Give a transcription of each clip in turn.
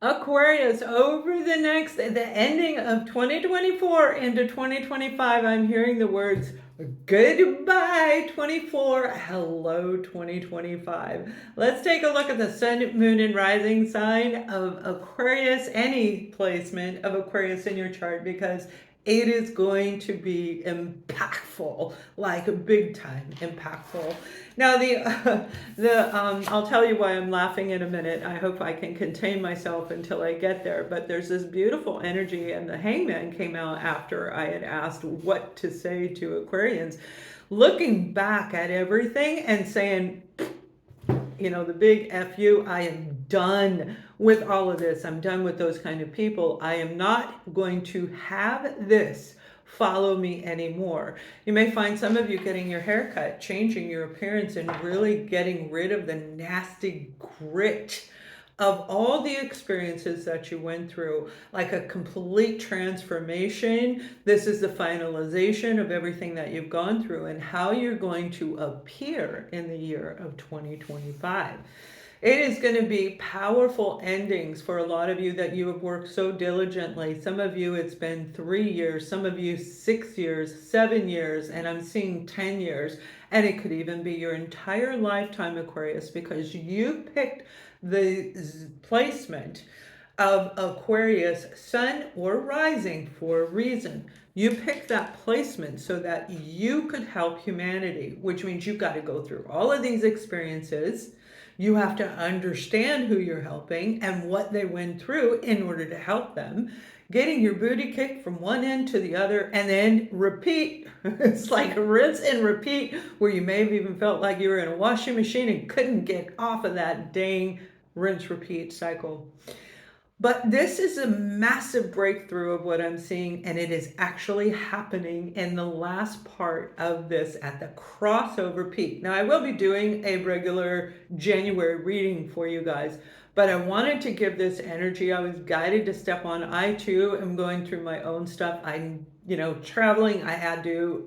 Aquarius, over the ending of 2024 into 2025, I'm hearing the words goodbye 24, hello 2025. Let's take a look at the sun, moon, and rising sign of Aquarius, any placement of Aquarius in your chart, because it is going to be impactful, like big time impactful. Now I'll tell you why I'm laughing in a minute. I hope I can contain myself until I get there. But there's this beautiful energy, and the Hangman came out after I had asked what to say to Aquarians, looking back at everything and saying, the big F you, I am done with all of this. I'm done with those kind of people. I am not going to have this follow me anymore. You may find some of you getting your hair cut, changing your appearance, and really getting rid of the nasty grit of all the experiences that you went through, like a complete transformation. This is the finalization of everything that you've gone through and how you're going to appear in the year of 2025. It is going to be powerful endings for a lot of you that you have worked so diligently. Some of you, it's been 3 years, some of you 6 years, 7 years, and I'm seeing 10 years. And it could even be your entire lifetime, Aquarius, because you picked the placement of Aquarius, sun or rising, for a reason. You picked that placement so that you could help humanity, which means you've got to go through all of these experiences. You have to understand who you're helping and what they went through in order to help them. Getting your booty kicked from one end to the other, and then repeat. It's like rinse and repeat, where you may have even felt like you were in a washing machine and couldn't get off of that dang rinse repeat cycle. But this is a massive breakthrough of what I'm seeing, and it is actually happening in the last part of this at the crossover peak. Now, I will be doing a regular January reading for you guys, but I wanted to give this energy. I was guided to step on. I too am going through my own stuff. I'm traveling. I had to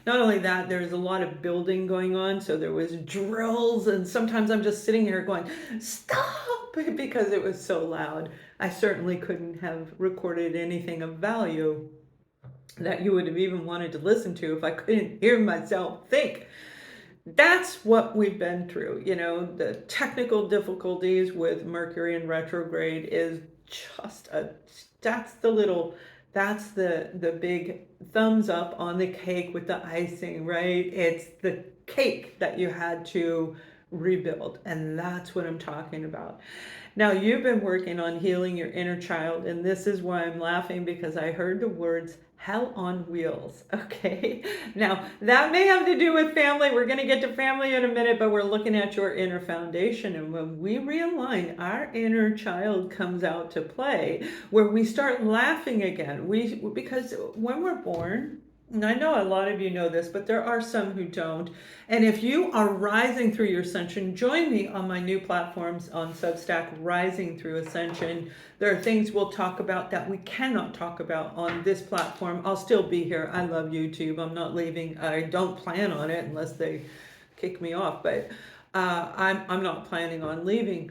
not only that, there's a lot of building going on, so there was drills, and sometimes I'm just sitting here going, stop, because it was so loud. I certainly couldn't have recorded anything of value that you would have even wanted to listen to if I couldn't hear myself think. That's what we've been through. The technical difficulties with Mercury in retrograde is just that's the big thumbs up on the cake with the icing, right? It's the cake that you had to rebuild, and that's what I'm talking about. Now, you've been working on healing your inner child, and this is why I'm laughing, because I heard the words hell on wheels. Okay, now that may have to do with family. We're going to get to family in a minute, but we're looking at your inner foundation, and when we realign, our inner child comes out to play, where we start laughing again. Because when we're born, and I know a lot of you know this, but there are some who don't. And if you are rising through your ascension, join me on my new platforms on Substack, Rising Through Ascension. There are things we'll talk about that we cannot talk about on this platform. I'll still be here. I love YouTube. I'm not leaving. I don't plan on it unless they kick me off, but I'm not planning on leaving.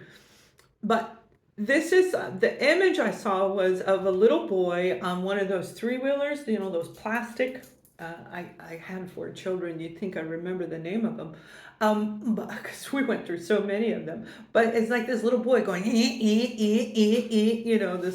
But this is the image I saw was of a little boy on one of those three-wheelers, those plastic. I had 4 children. You'd think I remember the name of them, but because we went through so many of them. But it's like this little boy going, this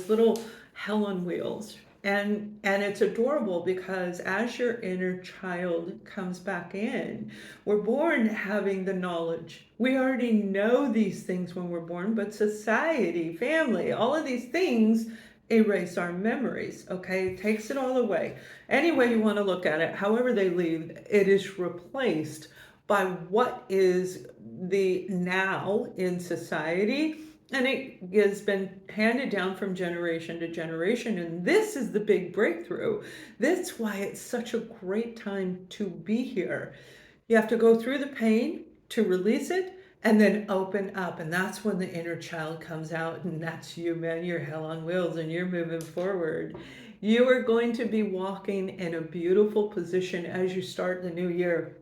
little hell on wheels. And it's adorable, because as your inner child comes back in, we're born having the knowledge. We already know these things when we're born, but society, family, all of these things erase our memories, okay? It takes it all away. Any way you want to look at it, however they leave, it is replaced by what is the now in society. And it has been handed down from generation to generation. And this is the big breakthrough. That's why it's such a great time to be here. You have to go through the pain to release it and then open up. And that's when the inner child comes out. And that's you, man. You're hell on wheels and you're moving forward. You are going to be walking in a beautiful position as you start the new year.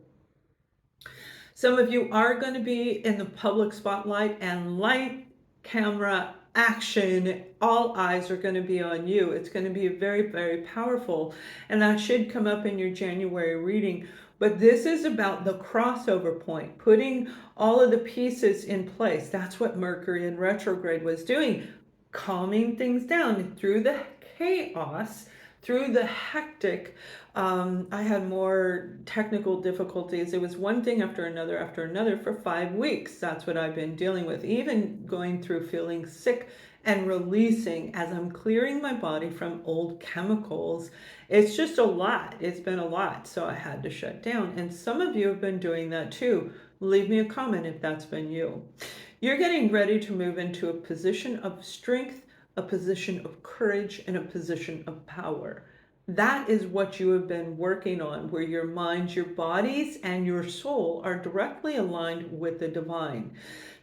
Some of you are going to be in the public spotlight, and light, camera, action, all eyes are going to be on you. It's going to be very, very powerful. And that should come up in your January reading. But this is about the crossover point, putting all of the pieces in place. That's what Mercury in retrograde was doing, calming things down through the chaos, through the hectic. I had more technical difficulties. It was one thing after another for 5 weeks. That's what I've been dealing with, even going through feeling sick and releasing as I'm clearing my body from old chemicals. It's just a lot. It's been a lot. So I had to shut down. And some of you have been doing that too. Leave me a comment if that's been you. You're getting ready to move into a position of strength, a position of courage, and a position of power. That is what you have been working on, where your minds, your bodies, and your soul are directly aligned with the divine.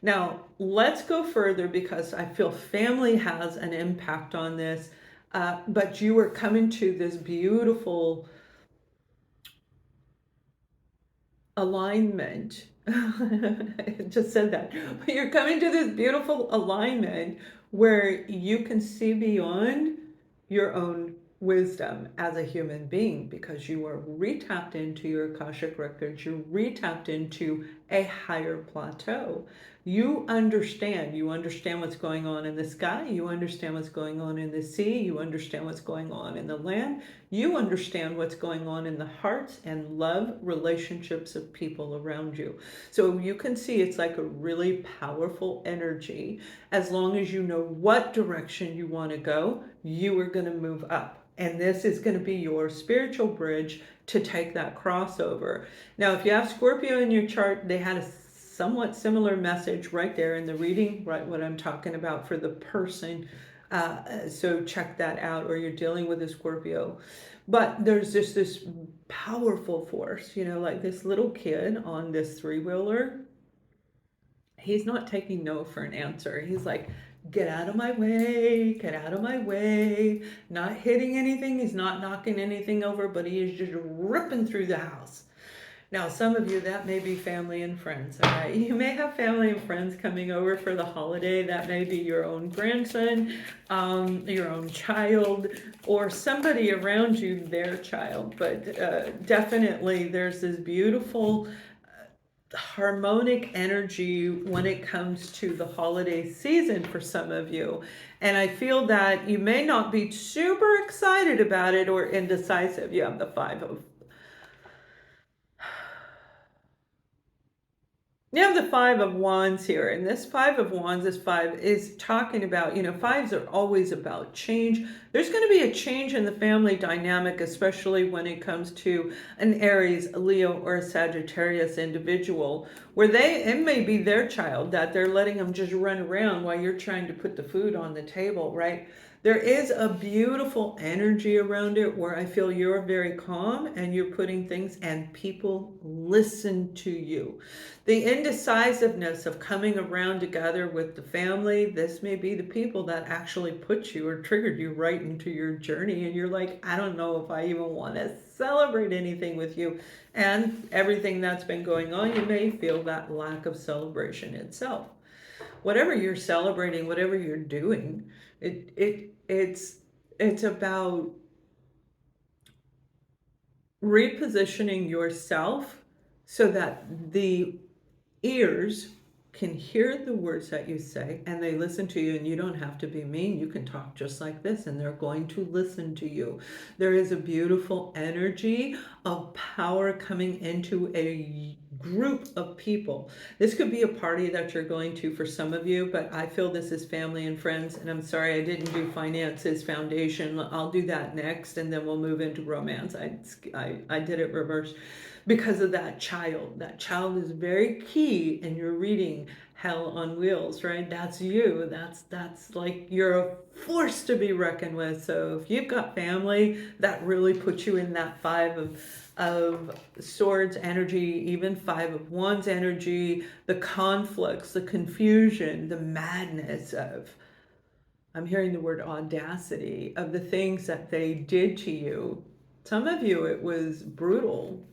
Now, let's go further because I feel family has an impact on this, but you are coming to this beautiful alignment. I just said that. But you're coming to this beautiful alignment where you can see beyond your own wisdom as a human being, because you are retapped into your Akashic records, you're retapped into a higher plateau. You understand what's going on in the sky, you understand what's going on in the sea, you understand what's going on in the land, you understand what's going on in the hearts and love relationships of people around you. So you can see it's like a really powerful energy. As long as you know what direction you want to go, you are going to move up. And this is going to be your spiritual bridge to take that crossover. Now, if you have Scorpio in your chart, they had a somewhat similar message right there in the reading, right? What I'm talking about for the person. So check that out, or you're dealing with a Scorpio. But there's just this powerful force, like this little kid on this three-wheeler. He's not taking no for an answer. He's like, get out of my way, get out of my way. Not hitting anything, he's not knocking anything over, but he is just ripping through the house. Now, some of you, that may be family and friends, all right? You may have family and friends coming over for the holiday. That may be your own grandson, your own child, or somebody around you, their child. But definitely there's this beautiful harmonic energy when it comes to the holiday season for some of you. And I feel that you may not be super excited about it or indecisive. You have the Five of Wands here, and this Five of Wands, is talking about, fives are always about change. There's going to be a change in the family dynamic, especially when it comes to an Aries, a Leo, or a Sagittarius individual, where it may be their child that they're letting them just run around while you're trying to put the food on the table, right? There is a beautiful energy around it where I feel you're very calm and you're putting things and people listen to you. The indecisiveness of coming around together with the family, this may be the people that actually put you or triggered you right into your journey. And you're like, I don't know if I even want to celebrate anything with you. And everything that's been going on, you may feel that lack of celebration itself. Whatever you're celebrating, whatever you're doing, it's about repositioning yourself so that the ears can hear the words that you say and they listen to you, and you don't have to be mean. You can talk just like this and they're going to listen to you. There is a beautiful energy of power coming into a group of people. This could be a party that you're going to for some of you, but I feel this is family and friends. And I'm sorry I didn't do finances, foundation. I'll do that next, and then we'll move into romance. I did it reverse because of that child. That child is very key in your reading. Hell on Wheels, right? That's you. That's like, you're a force to be reckoned with. So if you've got family, that really puts you in that Five of Swords energy, even Five of Wands energy, the conflicts, the confusion, the madness of, I'm hearing the word audacity, of the things that they did to you. Some of you, it was brutal.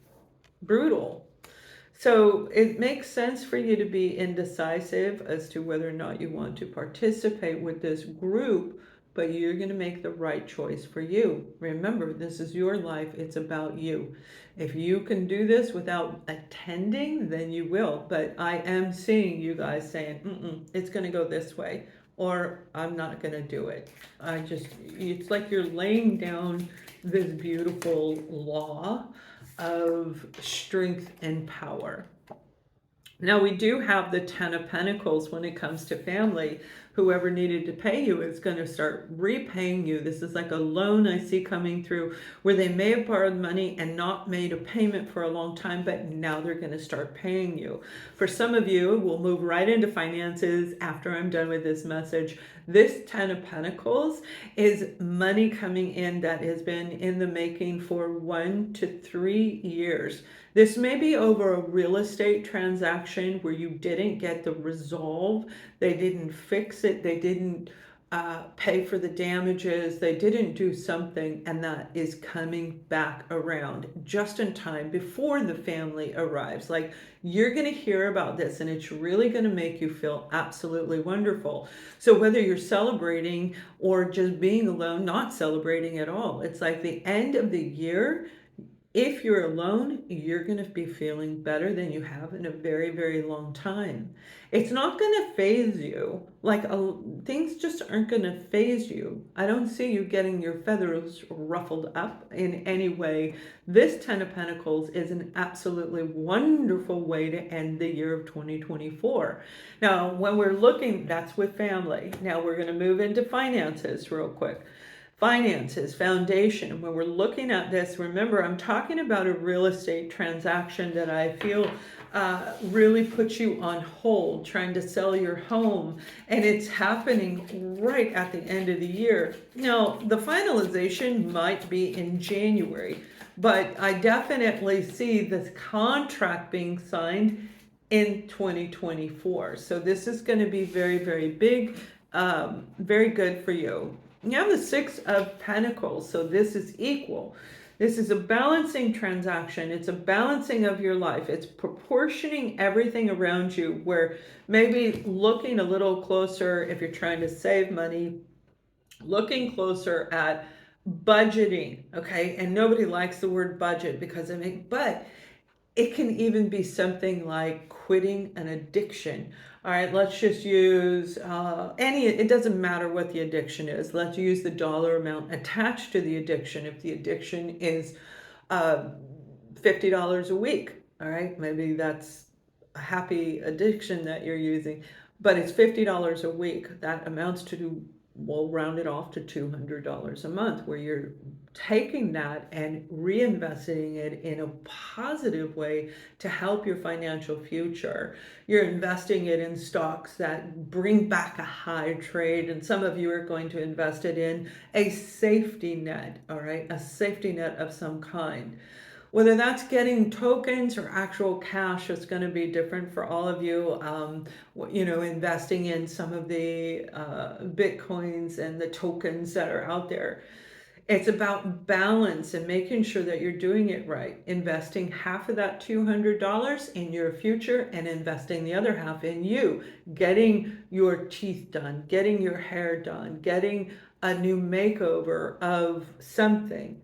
So it makes sense for you to be indecisive as to whether or not you want to participate with this group, but you're going to make the right choice for you. Remember, this is your life. It's about you. If you can do this without attending, then you will. But I am seeing you guys saying, it's going to go this way, or I'm not going to do it. It's like you're laying down this beautiful law of strength and power. Now, we do have the Ten of Pentacles when it comes to family. Whoever needed to pay you is going to start repaying you. This is like a loan I see coming through where they may have borrowed money and not made a payment for a long time, but now they're going to start paying you. For some of you, we'll move right into finances after I'm done with this message. This Ten of Pentacles is money coming in that has been in the making for 1 to 3 years. This may be over a real estate transaction where you didn't get the resolve, they didn't fix it, they didn't pay for the damages, they didn't do something, and that is coming back around just in time before the family arrives. Like, you're going to hear about this and it's really going to make you feel absolutely wonderful. So whether you're celebrating or just being alone, not celebrating at all, it's like the end of the year. If you're alone, you're going to be feeling better than you have in a very, very long time. It's not going to phase you. Things just aren't going to phase you. I don't see you getting your feathers ruffled up in any way. This Ten of Pentacles is an absolutely wonderful way to end the year of 2024. Now, when we're looking, that's with family. Now we're going to move into finances real quick. Finances, foundation. When we're looking at this, remember, I'm talking about a real estate transaction that I feel really puts you on hold, trying to sell your home, and it's happening right at the end of the year. Now, the finalization might be in January, but I definitely see this contract being signed in 2024. So this is going to be very, very big, very good for you. You have the Six of Pentacles, so this is equal. This is a balancing transaction. It's a balancing of your life. It's proportioning everything around you, where maybe looking a little closer if you're trying to save money, looking closer at budgeting, okay? And nobody likes the word budget because but it can even be something like quitting an addiction. All right, let's just use it doesn't matter what the addiction is. Let's use the dollar amount attached to the addiction. If the addiction is $50 a week, all right, maybe that's a happy addiction that you're using, but it's $50 a week. That amounts to, we'll round it off to $200 a month, where you're taking that and reinvesting it in a positive way to help your financial future. You're investing it in stocks that bring back a high trade, and some of you are going to invest it in a safety net, all right, a safety net of some kind. Whether that's getting tokens or actual cash, it's going to be different for all of you. Investing in some of the Bitcoins and the tokens that are out there. It's about balance and making sure that you're doing it right. Investing half of that $200 in your future and investing the other half in you. Getting your teeth done, getting your hair done, getting a new makeover of something.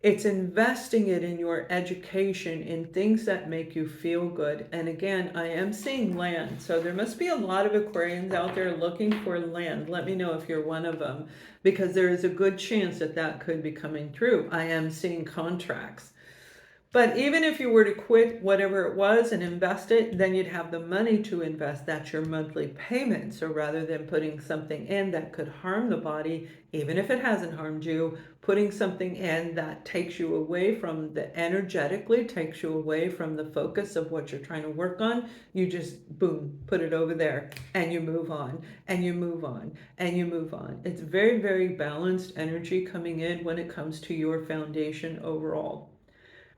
It's investing it in your education, in things that make you feel good. And again, I am seeing land. So there must be a lot of Aquarians out there looking for land. Let me know if you're one of them, because there is a good chance that that could be coming through. I am seeing contracts. But even if you were to quit whatever it was and invest it, then you'd have the money to invest. That's your monthly payment. So rather than putting something in that could harm the body, even if it hasn't harmed you, putting something in that takes you away from energetically takes you away from the focus of what you're trying to work on, you just, boom, put it over there and you move on and you move on and you move on. It's very, very balanced energy coming in when it comes to your foundation overall.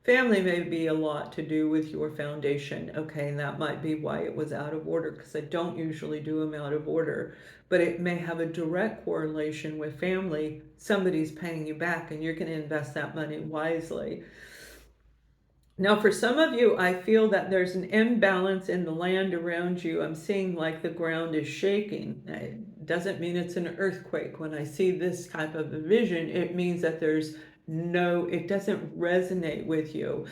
Family may be a lot to do with your foundation, okay, and that might be why it was out of order, because I don't usually do them out of order, but it may have a direct correlation with family. Somebody's paying you back and you're going to invest that money wisely. Now, for some of you, I feel that there's an imbalance in the land around you. I'm seeing like the ground is shaking. It doesn't mean it's an earthquake. When I see this type of a vision, it means that it doesn't resonate with you.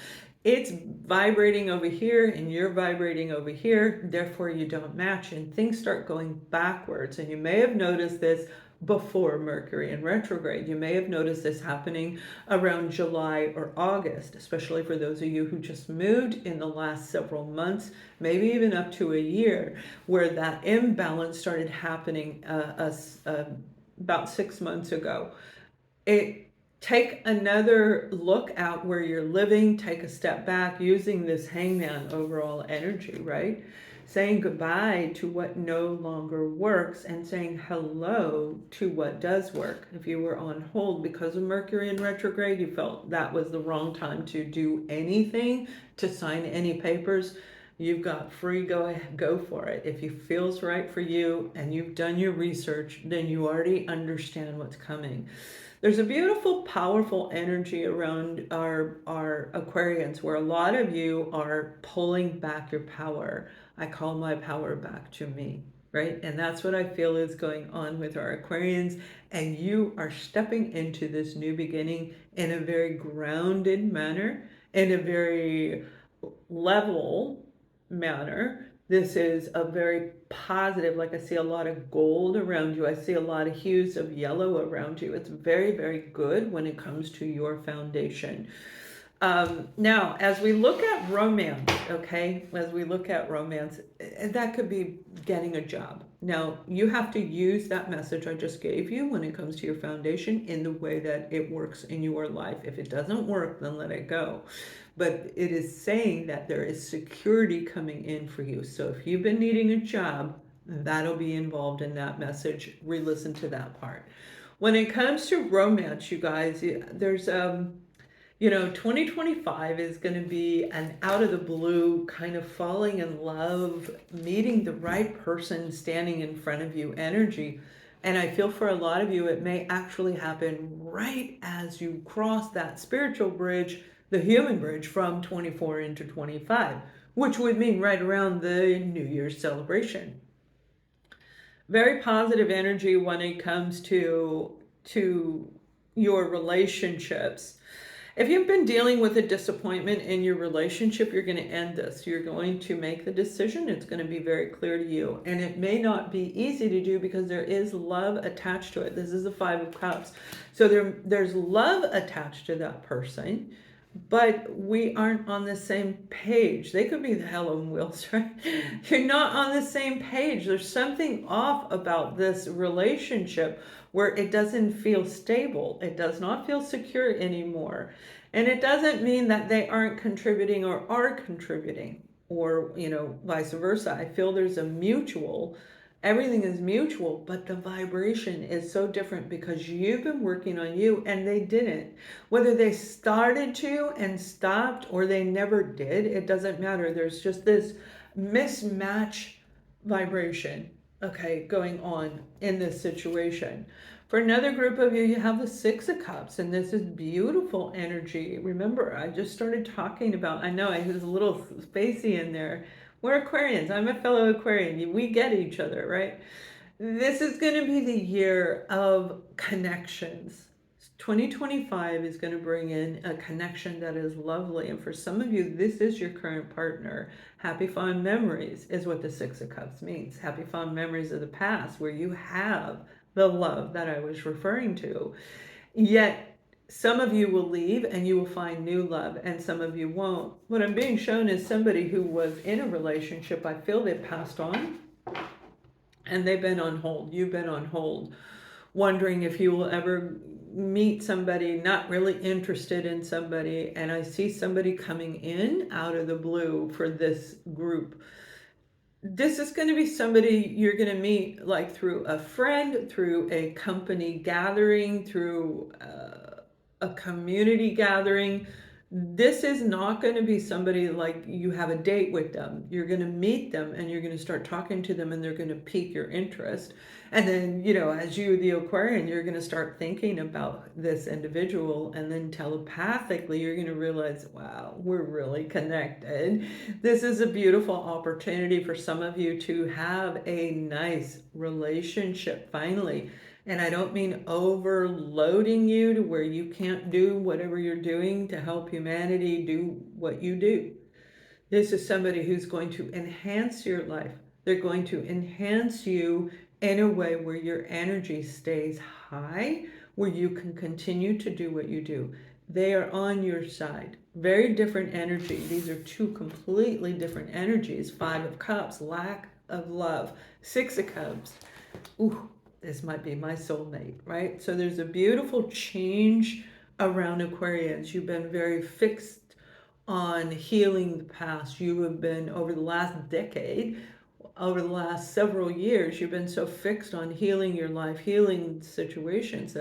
It's vibrating over here and you're vibrating over here, therefore you don't match and things start going backwards. And you may have noticed this before Mercury in retrograde. You may have noticed this happening around July or August, especially for those of you who just moved in the last several months, maybe even up to a year, where that imbalance started happening about 6 months ago. Take another look at where you're living, take a step back using this hangman overall energy, right? Saying goodbye to what no longer works and saying hello to what does work. If you were on hold because of Mercury in retrograde, you felt that was the wrong time to do anything, to sign any papers, you've got free go for it. If it feels right for you and you've done your research, then you already understand what's coming. There's a beautiful, powerful energy around our Aquarians where a lot of you are pulling back your power. I call my power back to me, right? And that's what I feel is going on with our Aquarians. And you are stepping into this new beginning in a very grounded manner, in a very level manner. This is a very positive, like I see a lot of gold around you. I see a lot of hues of yellow around you. It's very, very good when it comes to your foundation. Now, as we look at romance, okay, as we look at romance, that could be getting a job. Now, you have to use that message I just gave you when it comes to your foundation in the way that it works in your life. If it doesn't work, then let it go. But it is saying that there is security coming in for you. So if you've been needing a job, that'll be involved in that message. Re-listen to that part. When it comes to romance, you guys, there's 2025 is going to be an out of the blue kind of falling in love, meeting the right person standing in front of you energy. And I feel for a lot of you, it may actually happen right as you cross that spiritual bridge, the human bridge from 24 into 25, which would mean right around the New Year's celebration. Very positive energy when it comes to your relationships. If you've been dealing with a disappointment in your relationship, you're going to end this. You're going to make the decision. It's going to be very clear to you. And it may not be easy to do because there is love attached to it. This is the Five of Cups. So there's love attached to that person, but we aren't on the same page. They could be the hell on wheels, right? You're not on the same page. There's something off about this relationship where it doesn't feel stable. It does not feel secure anymore. And it doesn't mean that they aren't contributing or are contributing, or, vice versa. I feel there's a mutual, everything is mutual, but the vibration is so different because you've been working on you and they didn't. Whether they started to and stopped or they never did, it doesn't matter. There's just this mismatch vibration, okay, going on in this situation. For another group of you, you have the Six of Cups, and this is beautiful energy. Remember, I just started talking about, I know I was a little spacey in there. We're Aquarians. I'm a fellow Aquarian. We get each other, right? This is going to be the year of connections. 2025 is going to bring in a connection that is lovely. And for some of you, this is your current partner. Happy fond memories is what the Six of Cups means. Happy fond memories of the past where you have the love that I was referring to. Yet some of you will leave and you will find new love, and some of you won't. What I'm being shown is somebody who was in a relationship. I feel they passed on and they've been on hold. You've been on hold, wondering if you will ever meet somebody, not really interested in somebody. And I see somebody coming in out of the blue for this group. This is going to be somebody you're going to meet like through a friend, through a company gathering, through a community gathering. This is not going to be somebody like you have a date with them. You're going to meet them and you're going to start talking to them and they're going to pique your interest. And then, as you, the Aquarian, you're going to start thinking about this individual, and then telepathically, you're going to realize, wow, we're really connected. This is a beautiful opportunity for some of you to have a nice relationship finally. And I don't mean overloading you to where you can't do whatever you're doing to help humanity do what you do. This is somebody who's going to enhance your life. They're going to enhance you in a way where your energy stays high, where you can continue to do what you do. They are on your side. Very different energy. These are two completely different energies. 5 of Cups, lack of love. 6 of Cups. Ooh, this might be my soulmate, right? So there's a beautiful change around Aquarians. You've been very fixed on healing the past. You have been, over the last decade, over the last several years, you've been so fixed on healing your life, healing situations,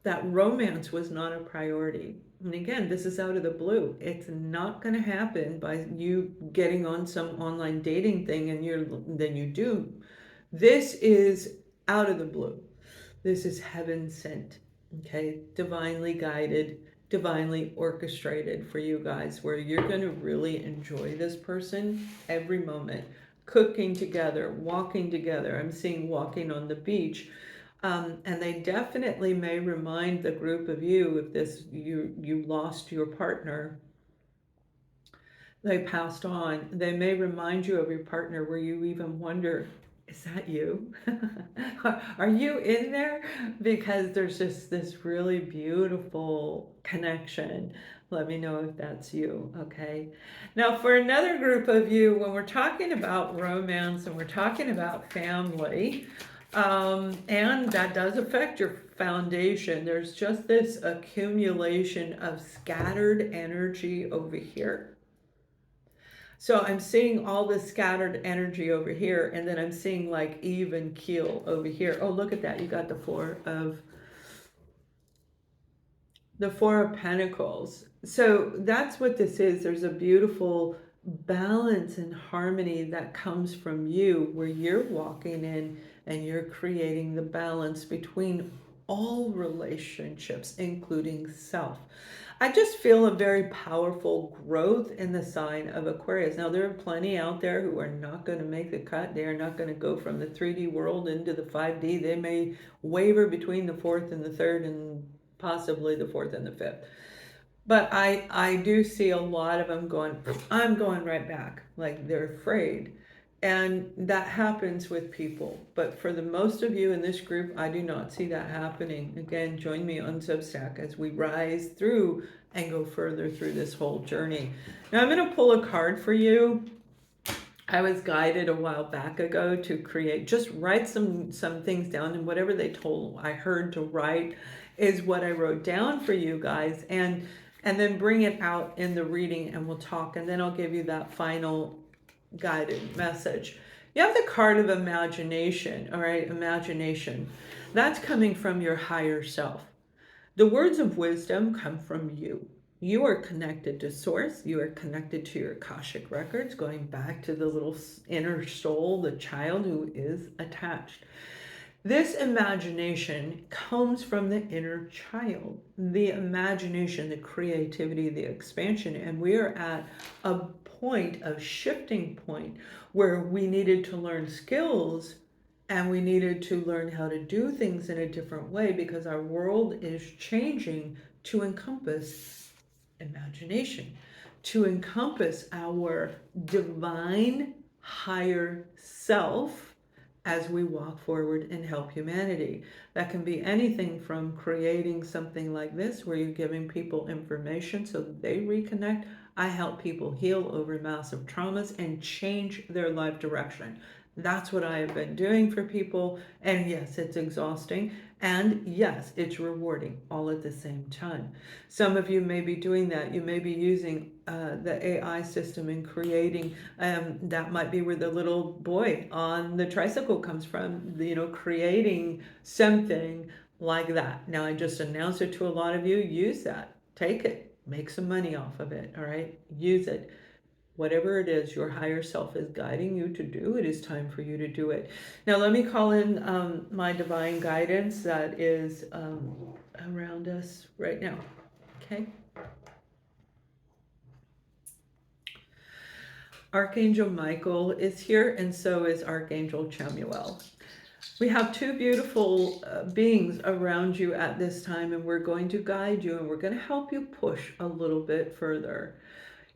that romance was not a priority. And again, this is out of the blue. It's not going to happen by you getting on some online dating thing and then you do. This is out of the blue. This is heaven sent, okay? Divinely guided, divinely orchestrated for you guys, where you're going to really enjoy this person every moment. Cooking together, walking together. I'm seeing walking on the beach. And they definitely may remind the group of you, if you lost your partner, they passed on, they may remind you of your partner where you even wonder, is that you? Are you in there? Because there's just this really beautiful connection. Let me know if that's you, okay? Now, for another group of you, when we're talking about romance and we're talking about family, and that does affect your foundation, there's just this accumulation of scattered energy over here. So I'm seeing all this scattered energy over here, and then I'm seeing like even keel over here. Oh, look at that. You got the Four of Pentacles. So that's what this is. There's a beautiful balance and harmony that comes from you, where you're walking in and you're creating the balance between all relationships, including self. I just feel a very powerful growth in the sign of Aquarius. Now, there are plenty out there who are not going to make the cut. They are not going to go from the 3D world into the 5D. They may waver between the 4th and the 3rd, and possibly the 4th and the 5th. But I do see a lot of them going, I'm going right back. Like they're afraid. And that happens with people. But for the most of you in this group, I do not see that happening. Again, join me on Substack as we rise through and go further through this whole journey. Now I'm going to pull a card for you. I was guided a while back ago to create, just write some things down, and whatever I heard to write is what I wrote down for you guys, and then bring it out in the reading and we'll talk, and then I'll give you that final guided message. You have the card of imagination, all right? Imagination. That's coming from your higher self. The words of wisdom come from you. You are connected to source. You are connected to your Akashic records, going back to the little inner soul, the child who is attached. This imagination comes from the inner child, the imagination, the creativity, the expansion. And we are at a point, a shifting point, where we needed to learn skills and we needed to learn how to do things in a different way, because our world is changing to encompass imagination, to encompass our divine higher self as we walk forward and help humanity. That can be anything from creating something like this, where you're giving people information so that they reconnect. I help people heal over massive traumas and change their life direction. That's what I have been doing for people. And yes, it's exhausting. And yes, it's rewarding all at the same time. Some of you may be doing that. You may be using the AI system and creating, that might be where the little boy on the tricycle comes from, creating something like that. Now, I just announced it to a lot of you. Use that. Take it. Make some money off of it, all right? Use it. Whatever it is your higher self is guiding you to do, it is time for you to do it. Now, let me call in my divine guidance that is around us right now. Okay? Archangel Michael is here, and so is Archangel Chamuel. We have two beautiful beings around you at this time, and we're going to guide you and we're going to help you push a little bit further.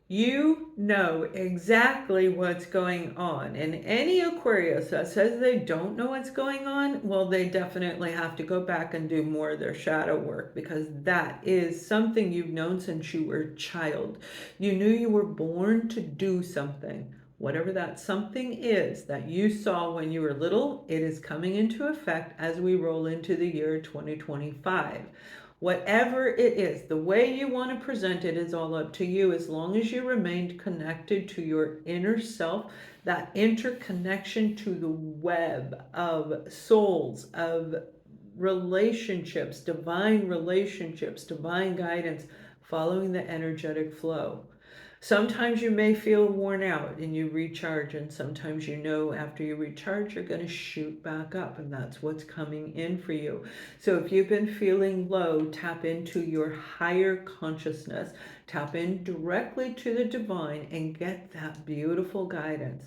You know exactly what's going on. And any Aquarius that says they don't know what's going on, well, they definitely have to go back and do more of their shadow work, because that is something you've known since you were a child. You knew you were born to do something. Whatever that something is that you saw when you were little, it is coming into effect as we roll into the year 2025. Whatever it is, the way you want to present it is all up to you, as long as you remained connected to your inner self, that interconnection to the web of souls, of relationships, divine guidance, following the energetic flow. Sometimes you may feel worn out and you recharge, and sometimes you know after you recharge you're going to shoot back up, and that's what's coming in for you. So if you've been feeling low, tap into your higher consciousness, tap in directly to the divine and get that beautiful guidance.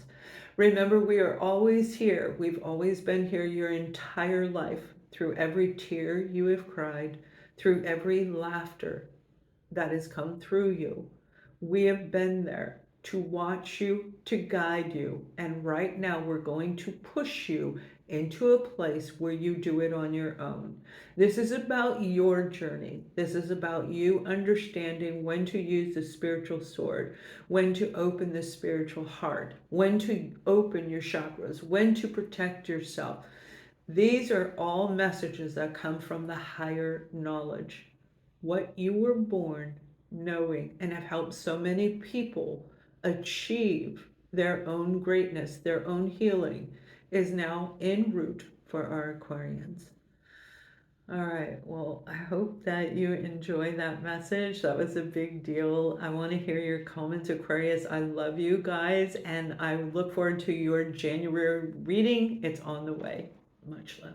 Remember, we are always here. We've always been here your entire life, through every tear you have cried, through every laughter that has come through you. We have been there to watch you, to guide you. And right now we're going to push you into a place where you do it on your own. This is about your journey. This is about you understanding when to use the spiritual sword, when to open the spiritual heart, when to open your chakras, when to protect yourself. These are all messages that come from the higher knowledge. What you were born knowing, and have helped so many people achieve their own greatness, their own healing, is now en route for our Aquarians. All right, well, I hope that you enjoy that message. That was a big deal. I want to hear your comments, Aquarius. I love you guys, and I look forward to your January reading. It's on the way. Much love.